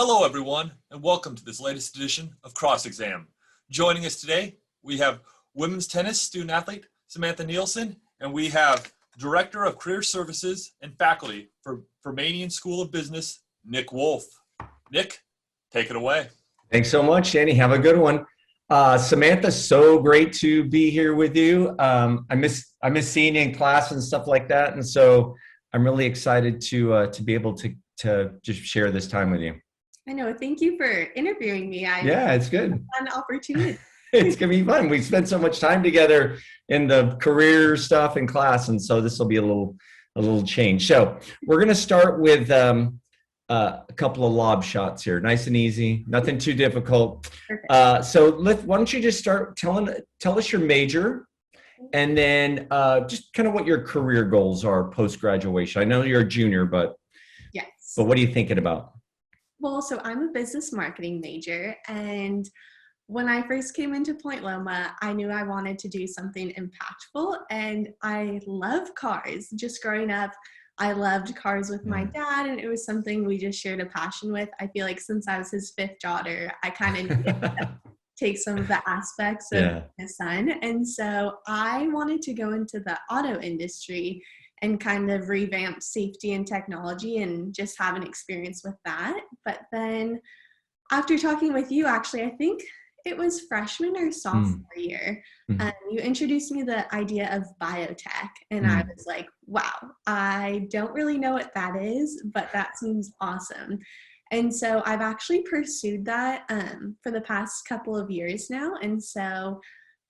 Hello, everyone, and welcome to this latest edition of Cross Exam. Joining us today, we have women's tennis student athlete Samantha Neilson, and we have Director of Career Services and Faculty for Fermanian School of Business, Nick Wolf. Nick, take it away. Thanks so much, Danny. Have a good one. Samantha, so great to be here with you. I miss seeing you in class and stuff like that, and so I'm really excited to be able to just share this time with you. I know. Thank you for interviewing me. Yeah, it's good. Fun opportunity. It's gonna be fun. We spent so much time together in the career stuff in class, and so this will be a little change. So we're gonna start with a couple of lob shots here, nice and easy, nothing too difficult. So why don't you just start tell us your major, and then just kind of what your career goals are post graduation. I know you're a junior, but yes. But what are you thinking about? Well, so I'm a business marketing major, and when I first came into Point Loma, I knew I wanted to do something impactful, and I love cars. Just growing up, I loved cars with my dad, and it was something we just shared a passion with. I feel like since I was his fifth daughter, I kind of needed to take some of the aspects of his son. And so I wanted to go into the auto industry and kind of revamp safety and technology and just have an experience with that. But then after talking with you, actually, I think it was freshman or sophomore year, you introduced me the idea of biotech, and I was like, wow, I don't really know what that is, but that seems awesome. And so I've actually pursued that for the past couple of years now. And so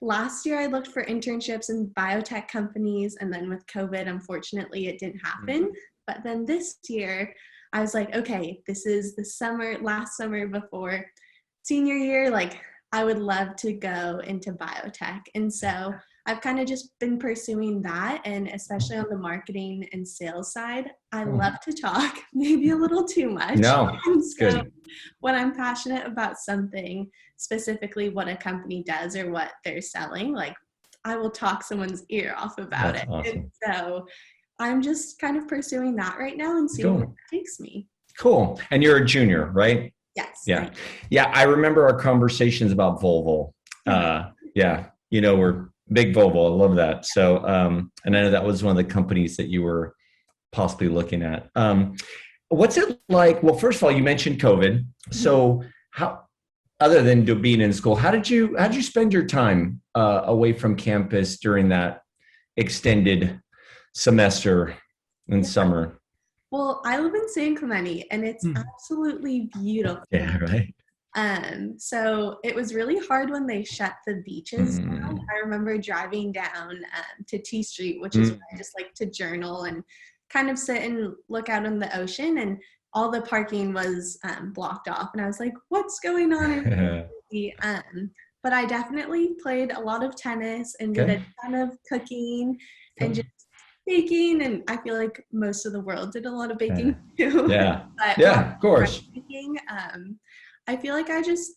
last year I looked for internships in biotech companies, and then with COVID, unfortunately, it didn't happen. But then this year I was like, okay, this is the last summer before senior year, like I would love to go into biotech. And so I've kind of just been pursuing that, and especially on the marketing and sales side, I love to talk, maybe a little too much. No, it's good. When I'm passionate about something, specifically what a company does or what they're selling, like I will talk someone's ear off about That's it. awesome. And so I'm just kind of pursuing that right now and seeing where it takes me. Cool. And you're a junior, right? Yes. Yeah. Yeah. I remember our conversations about Volvo. Yeah. You know, we're big Volvo. I love that. So, and I know that was one of the companies that you were possibly looking at. What's it like? Well, first of all, you mentioned COVID. So how, other than being in school, how did you spend your time away from campus during that extended semester in summer? Well, I live in San Clemente, and it's absolutely beautiful. Yeah, right. So it was really hard when they shut the beaches down. I remember driving down to T Street, which is where I just like to journal and kind of sit and look out on the ocean, and all the parking was blocked off. And I was like, what's going on in the But I definitely played a lot of tennis and did a ton of cooking and just baking, and I feel like most of the world did a lot of baking too. Yeah. But of course. baking, I feel like I just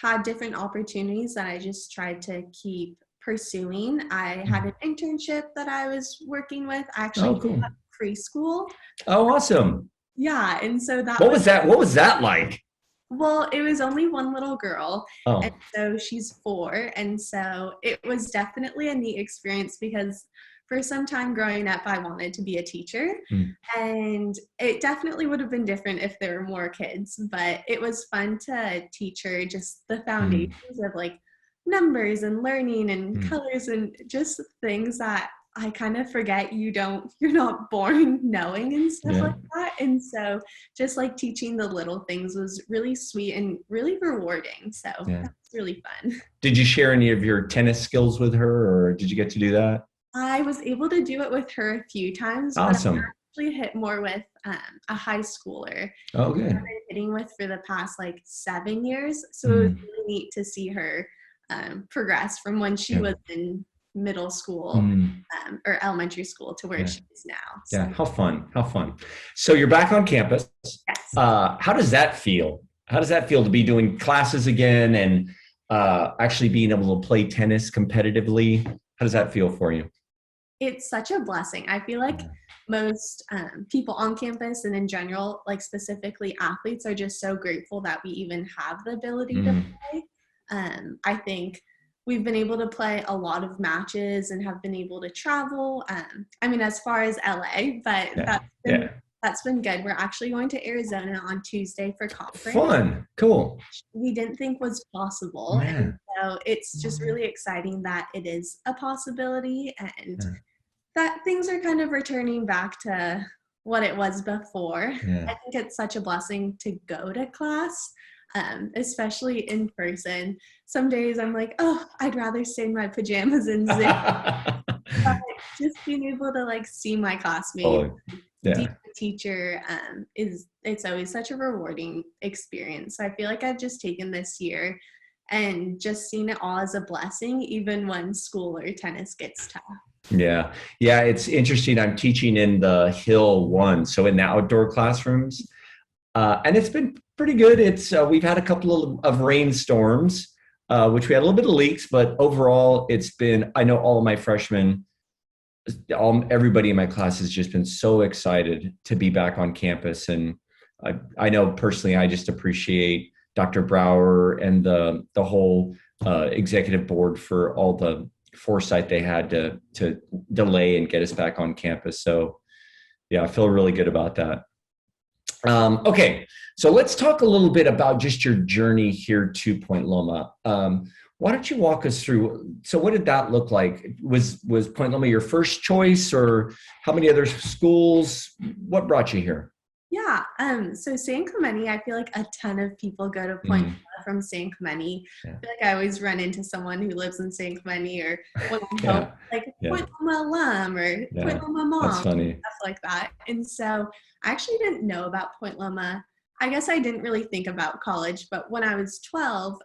had different opportunities that I just tried to keep pursuing. I had an internship that I was working with. I actually taught preschool. Oh, awesome. Yeah, and so that What was that like? Well, it was only one little girl, Oh. and so she's 4, and so it was definitely a neat experience because for some time growing up, I wanted to be a teacher, and it definitely would have been different if there were more kids, but it was fun to teach her just the foundations of like numbers and learning and colors and just things that I kind of forget you're not born knowing and stuff like that. And so just like teaching the little things was really sweet and really rewarding. So that's really fun. Did you share any of your tennis skills with her, or did you get to do that? I was able to do it with her a few times. Awesome. But I actually hit more with a high schooler. Oh, good. I've been hitting with for the past like 7 years. So it was really neat to see her progress from when she was in middle school or elementary school to where she is now. So. Yeah, how fun. So you're back on campus. Yes. How does that feel? How does that feel to be doing classes again and actually being able to play tennis competitively? How does that feel for you? it's such a blessing. I feel like most people on campus and in general, like specifically athletes, are just so grateful that we even have the ability to play. I think we've been able to play a lot of matches and have been able to travel. I mean, as far as LA, but that's been good. We're actually going to Arizona on Tuesday for conference. Fun. Cool. We didn't think was possible. And so it's just really exciting that it is a possibility and that things are kind of returning back to what it was before. I think it's such a blessing to go to class, especially in person. Some days I'm like, oh, I'd rather stay in my pajamas and Zoom. But just being able to like see my classmates, the teacher, it's always such a rewarding experience. So I feel like I've just taken this year and just seen it all as a blessing, even when school or tennis gets tough. Yeah. It's interesting. I'm teaching in the Hill 1, so in the outdoor classrooms, and it's been pretty good. It's we've had a couple of rainstorms, which we had a little bit of leaks, but overall, it's been. I know all of my freshmen, everybody in my class has just been so excited to be back on campus, and I know personally, I just appreciate Dr. Brower and the whole executive board for all the foresight they had to delay and get us back on campus. So yeah, I feel really good about that. Okay, so let's talk a little bit about just your journey here to Point Loma. Why don't you walk us through, so what did that look like? Was Point Loma your first choice, or how many other schools? What brought you here? Yeah, so San Clemente, I feel like a ton of people go to Point Loma from San Clemente. I feel like I always run into someone who lives in San Clemente, or when I'm home, like Point Loma alum or Point Loma mom, that's funny. stuff like that. And so I actually didn't know about Point Loma. I guess I didn't really think about college, but when I was 12,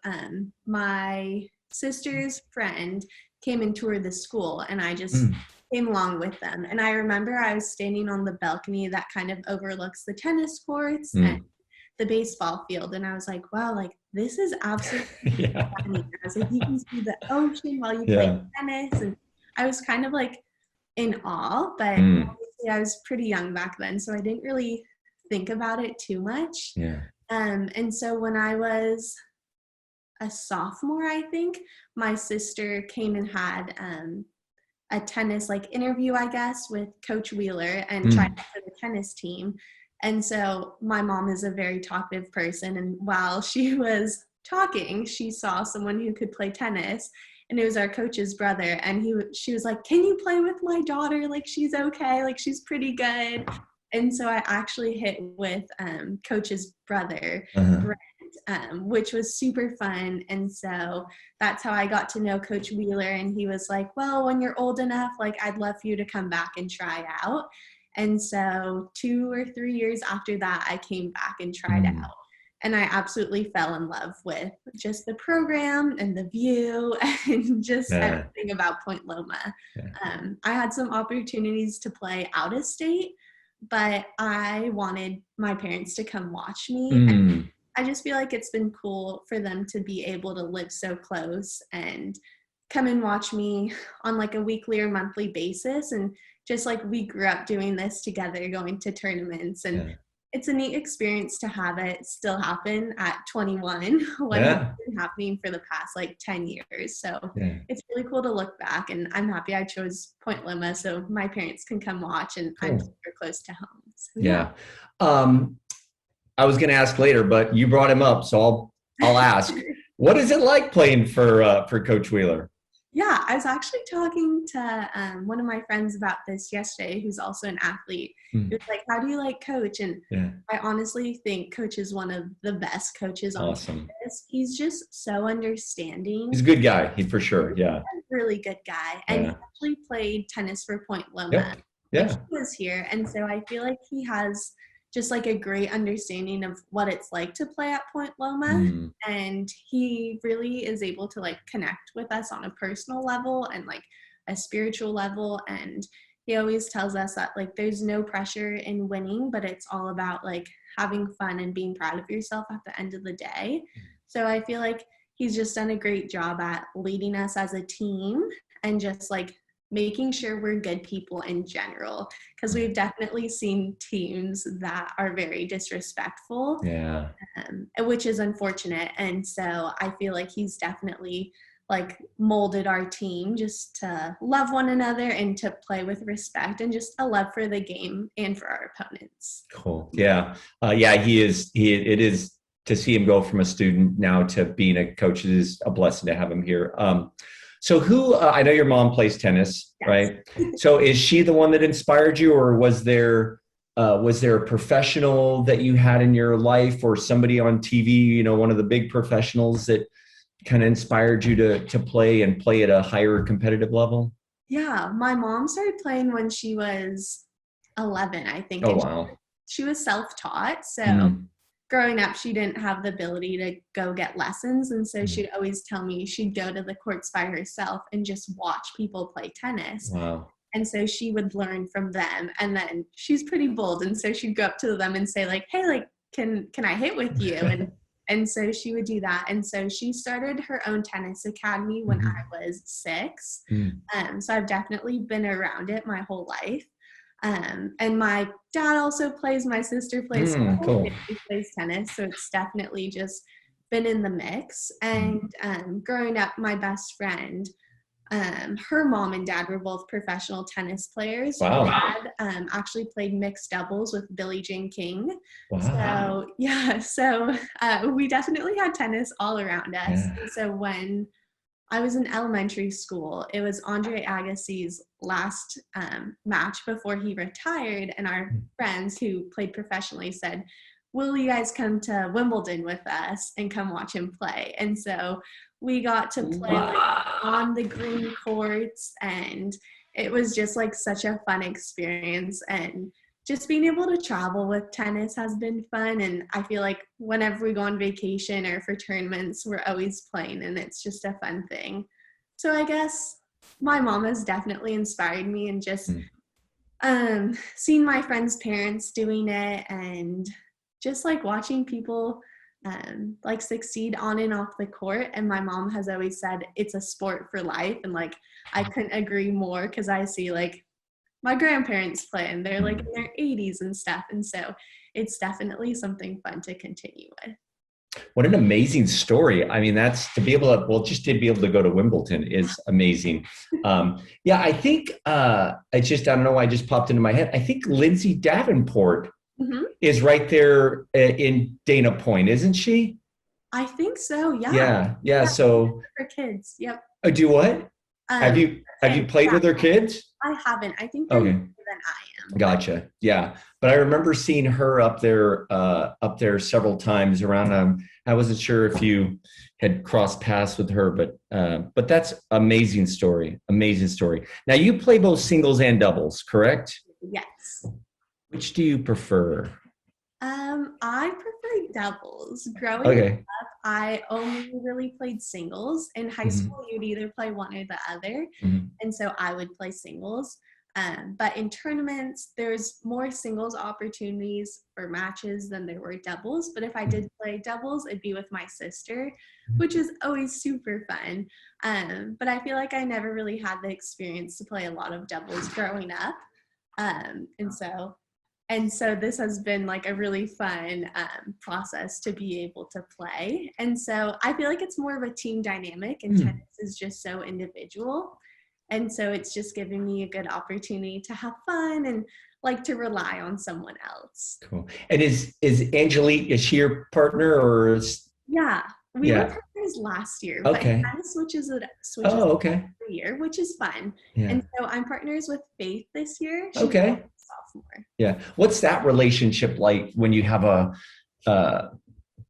my sister's friend came and toured the school, and I just came along with them. And I remember I was standing on the balcony that kind of overlooks the tennis courts and the baseball field. And I was like, wow, like this is absolutely stunning. I was like, you can see the ocean while you play tennis. And I was kind of like in awe, but obviously I was pretty young back then, so I didn't really think about it too much. And so when I was a sophomore, I think, my sister came and had a tennis like interview, I guess, with Coach Wheeler and tried out for the tennis team. And so my mom is a very talkative person, and while she was talking, she saw someone who could play tennis, and it was our coach's brother. And she was like, "Can you play with my daughter? Like, she's okay. Like, she's pretty good." And so I actually hit with coach's brother, Brent, which was super fun. And so that's how I got to know Coach Wheeler. And he was like, well, when you're old enough, like, I'd love for you to come back and try out. And so 2 or 3 years after that, I came back and tried out. And I absolutely fell in love with just the program and the view and just everything about Point Loma. I had some opportunities to play out of state, but I wanted my parents to come watch me. And I just feel like it's been cool for them to be able to live so close and come and watch me on like a weekly or monthly basis. And just like we grew up doing this together, going to tournaments, and it's a neat experience to have it still happen at 21 when it's been happening for the past like 10 years. So it's really cool to look back, and I'm happy I chose Point Loma so my parents can come watch, and I'm super close to home. So, I was going to ask later, but you brought him up, so I'll ask. What is it like playing for Coach Wheeler? Yeah, I was actually talking to one of my friends about this yesterday, who's also an athlete. He was like, how do you like Coach? And I honestly think Coach is one of the best coaches on campus. He's just so understanding. He's a good guy, he for sure, He's a really good guy. And he actually played tennis for Point Loma. He was here. And so I feel like he has just like a great understanding of what it's like to play at Point Loma. And he really is able to like connect with us on a personal level and like a spiritual level. And he always tells us that like there's no pressure in winning, but it's all about like having fun and being proud of yourself at the end of the day. So I feel like he's just done a great job at leading us as a team and just like making sure we're good people in general, because we've definitely seen teams that are very disrespectful, Yeah. which is unfortunate. And so I feel like he's definitely like molded our team just to love one another and to play with respect and just a love for the game and for our opponents. Cool. Yeah. It is to see him go from a student now to being a coach. It is a blessing to have him here. So I know your mom plays tennis, Yes. right? So is she the one that inspired you, or was there a professional that you had in your life, or somebody on TV, one of the big professionals that kind of inspired you to play at a higher competitive level? Yeah, my mom started playing when she was 11, I think. Oh, And wow. she was self-taught. So Mhm. growing up, she didn't have the ability to go get lessons. And so she'd always tell me she'd go to the courts by herself and just watch people play tennis. Wow. And so she would learn from them. And then she's pretty bold. And so she'd go up to them and say, like, hey, like, can I hit with you? And so she would do that. And so she started her own tennis academy when I was 6. So I've definitely been around it my whole life. And my dad also plays, my sister plays, so my whole Cool. family plays tennis. So it's definitely just been in the mix. And growing up, my best friend, her mom and dad were both professional tennis players. Wow. Her dad actually played mixed doubles with Billie Jean King. Wow. So yeah, so we definitely had tennis all around us. Yeah. And so when I was in elementary school, it was Andre Agassi's last match before he retired, and our friends who played professionally said, will you guys come to Wimbledon with us and come watch him play? And so we got to play like on the green courts, and it was just like such a fun experience. And just being able to travel with tennis has been fun. And I feel like whenever we go on vacation or for tournaments, we're always playing, and it's just a fun thing. So I guess my mom has definitely inspired me, and just seeing my friends' parents doing it, and just like watching people like succeed on and off the court. And my mom has always said it's a sport for life. And like, I couldn't agree more, because I see like my grandparents play and they're like in their 80s and stuff. And so it's definitely something fun to continue with. What an amazing story. I mean, that's to be able to, just to be able to go to Wimbledon is amazing. I think, I don't know why it just popped into my head. I think Lindsay Davenport is right there in Dana Point, isn't she? I think so. Yeah. Yeah. So for kids. Yep. Do what? Have you played with her kids? I haven't. I think they're younger than I am. Gotcha. Yeah. But I remember seeing her up there several times around. I wasn't sure if you had crossed paths with her, but that's amazing story. Amazing story. Now you play both singles and doubles, correct? Yes. Which do you prefer? I prefer doubles. Growing up, I only really played singles. In high school, you'd either play one or the other. And so I would play singles. But in tournaments, there's more singles opportunities for matches than there were doubles. But if I did play doubles, it'd be with my sister, which is always super fun. But I feel like I never really had the experience to play a lot of doubles growing up. And so this has been like a really fun process to be able to play. And so I feel like it's more of a team dynamic, and tennis is just so individual. And so it's just giving me a good opportunity to have fun and like to rely on someone else. Cool. And is Angelique, is she your partner, or is... Yeah, we were partners last year, but it kind of switches every year, which is fun. Yeah. And so I'm partners with Faith this year. She's a sophomore. Yeah. What's that relationship like when you have a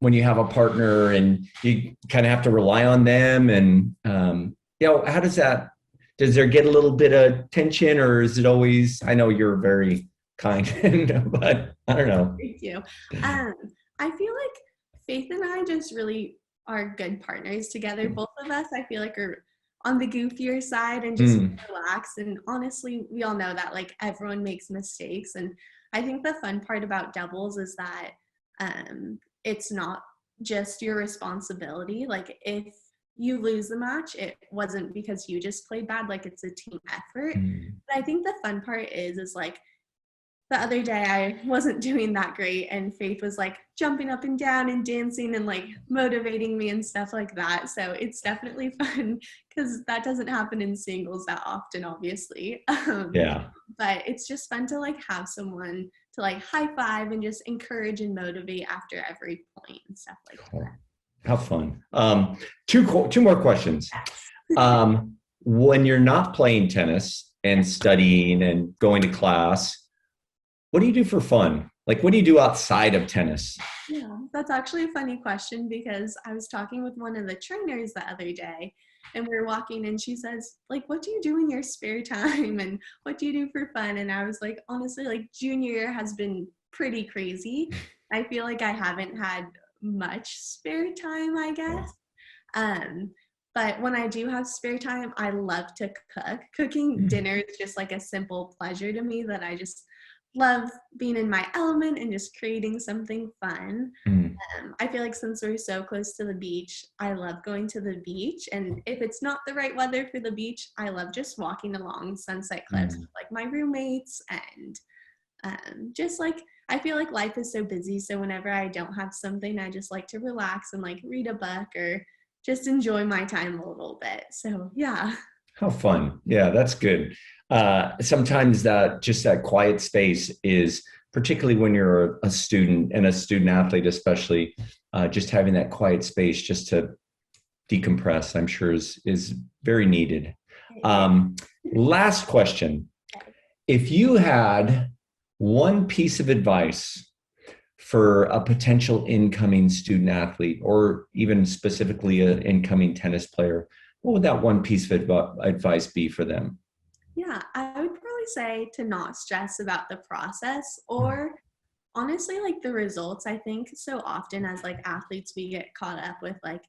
partner and you kind of have to rely on them? And how does that? Does there get a little bit of tension, or is it always? I know you're very kind, but I don't know. Thank you. I feel like Faith and I just really are good partners together. Both of us, I feel like, are on the goofier side and just relax. And honestly, we all know that like everyone makes mistakes. And I think the fun part about doubles is that it's not just your responsibility. Like if you lose the match, it wasn't because you just played bad, like it's a team effort. Mm. But I think the fun part is like the other day I wasn't doing that great and Faith was like jumping up and down and dancing and like motivating me and stuff like that. So it's definitely fun because that doesn't happen in singles that often, obviously. Yeah. But it's just fun to like have someone to like high five and just encourage and motivate after every point and stuff like that. How fun. Two more questions. When you're not playing tennis and studying and going to class, what do you do for fun? Like, what do you do outside of tennis? Yeah, that's actually a funny question because I was talking with one of the trainers the other day and we were walking and she says, like, what do you do in your spare time and what do you do for fun? And I was like, honestly, like junior year has been pretty crazy. I feel like I haven't had much spare time, I guess. But when I do have spare time, I love to cook. Cooking dinner is just like a simple pleasure to me that I just love being in my element and just creating something fun. I feel like since we're so close to the beach, I love going to the beach. And if it's not the right weather for the beach, I love just walking along Sunset Cliffs with like my roommates and just like, I feel like life is so busy. So whenever I don't have something, I just like to relax and like read a book or just enjoy my time a little bit. So yeah. How fun. Yeah, that's good. Sometimes that quiet space is, particularly when you're a student and a student athlete, especially, just having that quiet space just to decompress, I'm sure is very needed. Last question. If you had one piece of advice for a potential incoming student athlete, or even specifically an incoming tennis player, what would that one piece of advice be for them? Yeah, I would probably say to not stress about the process or honestly like the results. I think so often as like athletes, we get caught up with like,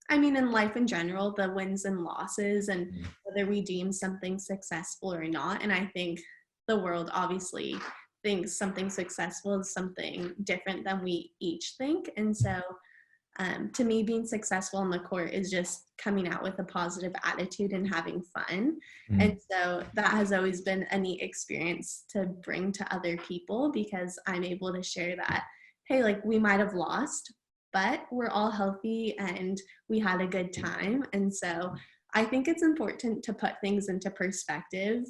I mean, in life in general, the wins and losses and whether we deem something successful or not. And I think the world obviously thinks something successful is something different than we each think. And so to me, being successful on the court is just coming out with a positive attitude and having fun. And so that has always been a neat experience to bring to other people because I'm able to share that, hey, like we might have lost, but we're all healthy and we had a good time. And so I think it's important to put things into perspective.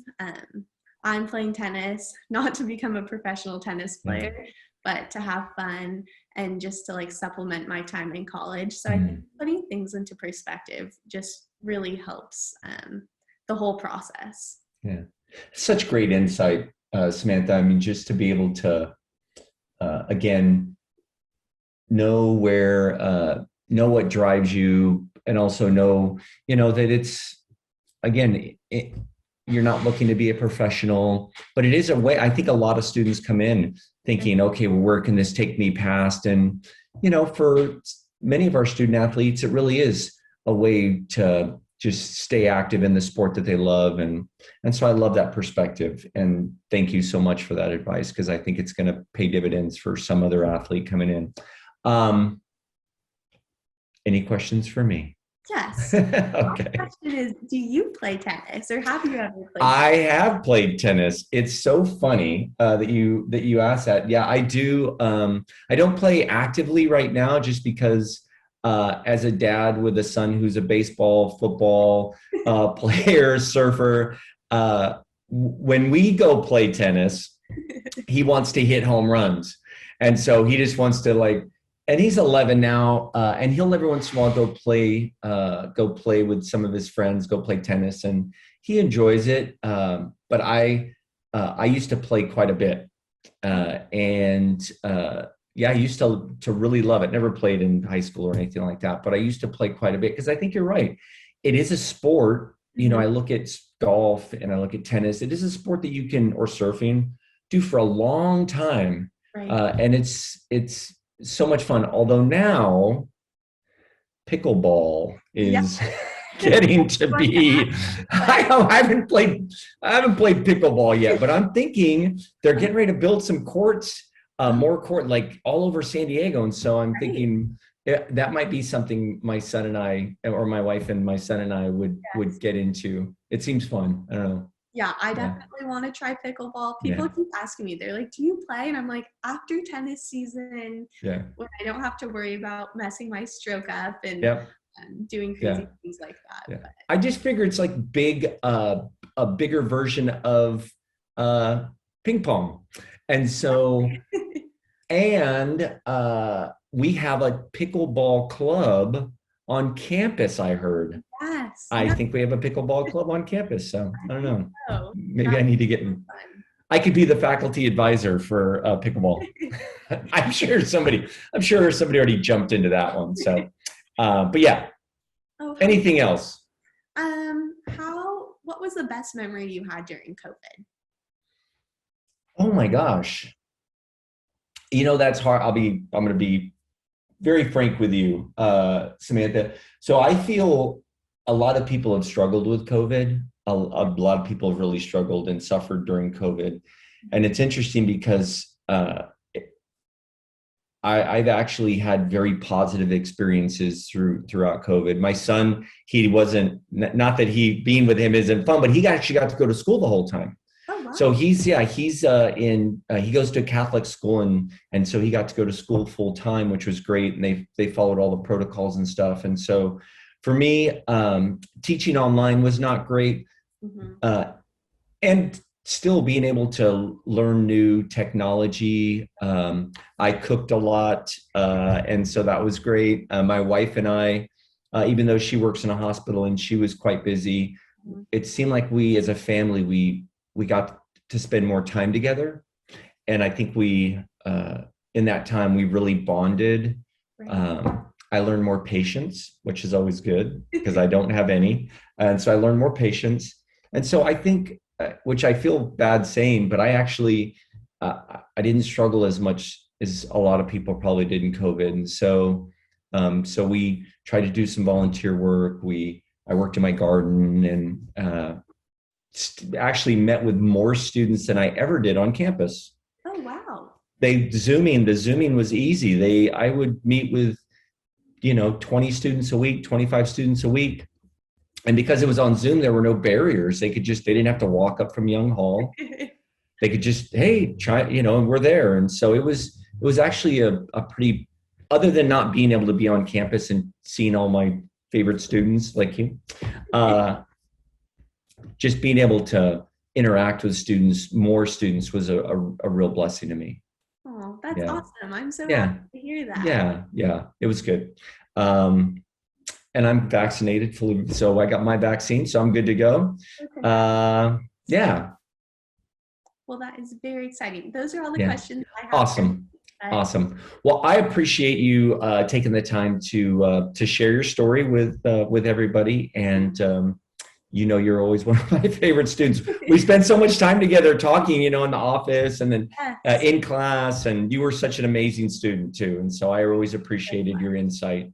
I'm playing tennis, not to become a professional tennis player, but to have fun and just to like supplement my time in college. So I think putting things into perspective just really helps the whole process. Yeah, such great insight, Samantha. I mean, just to be able to, again, know what drives you, and also know, that it's, again, you're not looking to be a professional, but it is a way. I think a lot of students come in thinking, okay, well, where can this take me past? And, for many of our student athletes, it really is a way to just stay active in the sport that they love. And so I love that perspective. And thank you so much for that advice, because I think it's going to pay dividends for some other athlete coming in. Any questions for me? Yes. Okay. My question is, do you play tennis or have you ever played I have played tennis. It's so funny that you asked that. Yeah, I do. I don't play actively right now just because as a dad with a son who's a baseball, football player, surfer, when we go play tennis, he wants to hit home runs. And so he just wants to and he's 11 now, and he'll every once in a while go play with some of his friends, go play tennis, and he enjoys it. But I used to play quite a bit, and I used to really love it. Never played in high school or anything like that, but I used to play quite a bit because I think you're right. It is a sport. I look at golf and I look at tennis. It is a sport that you can, or surfing, do for a long time, Right. And it's so much fun. Although now pickleball is getting to be, I haven't played pickleball yet, but I'm thinking they're getting ready to build some courts, more court, like all over San Diego. And so I'm thinking that might be something my son and I, or my wife and my son and I would get into. It seems fun. I don't know. Yeah, I definitely want to try pickleball. People Yeah. keep asking me, they're like, do you play? And I'm like, after tennis season, Yeah. when I don't have to worry about messing my stroke up and Yep. doing crazy things like that. Yeah. But I just figure it's like a bigger version of ping pong. And so, and we have a pickleball club on campus, I heard. yes. I think we have a pickleball club on campus. So I don't know. So, Maybe I need to get in. I could be the faculty advisor for pickleball. I'm sure somebody already jumped into that one. So, but yeah. Anything else? What was the best memory you had during COVID? Oh my gosh. That's hard. I'm going to be very frank with you, Samantha. So I feel a lot of people have struggled with COVID. A lot of people have really struggled and suffered during COVID. And it's interesting because I've actually had very positive experiences throughout COVID. My son, he wasn't, not that being with him isn't fun, but he actually got to go to school the whole time. Oh, wow. So he goes to a Catholic school, and so he got to go to school full time, which was great. And they followed all the protocols and stuff. And so for me, teaching online was not great. Mm-hmm. And still being able to learn new technology. I cooked a lot, and so that was great. My wife and I, even though she works in a hospital and she was quite busy, it seemed like we as a family, we got to spend more time together. And I think in that time, we really bonded. Right. I learned more patience, which is always good because I don't have any. And so I learned more patience. And so I think, which I feel bad saying, but I actually, I didn't struggle as much as a lot of people probably did in COVID. And so we tried to do some volunteer work. I worked in my garden and actually met with more students than I ever did on campus. Oh, wow. The Zooming was easy. I would meet with, 20 students a week, 25 students a week. And because it was on Zoom, there were no barriers. They didn't have to walk up from Young Hall. They could just, hey, try, and we're there. And so it was actually a pretty, other than not being able to be on campus and seeing all my favorite students like you, just being able to interact with more students was a real blessing to me. Oh, that's awesome. I'm so happy to hear that. Yeah, it was good. And I'm vaccinated fully, so I got my vaccine, so I'm good to go. Okay. Yeah. Well, that is very exciting. Those are all the questions I have. Awesome. Well, I appreciate you taking the time to share your story with everybody, and you're always one of my favorite students. We spend so much time together talking, in the office and then in class, and you were such an amazing student too. And so I always appreciated your insight.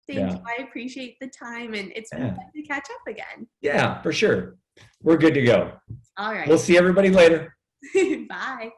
Thank you. I appreciate the time, and it's been fun to catch up again. Yeah, for sure. We're good to go. All right. We'll see everybody later. Bye.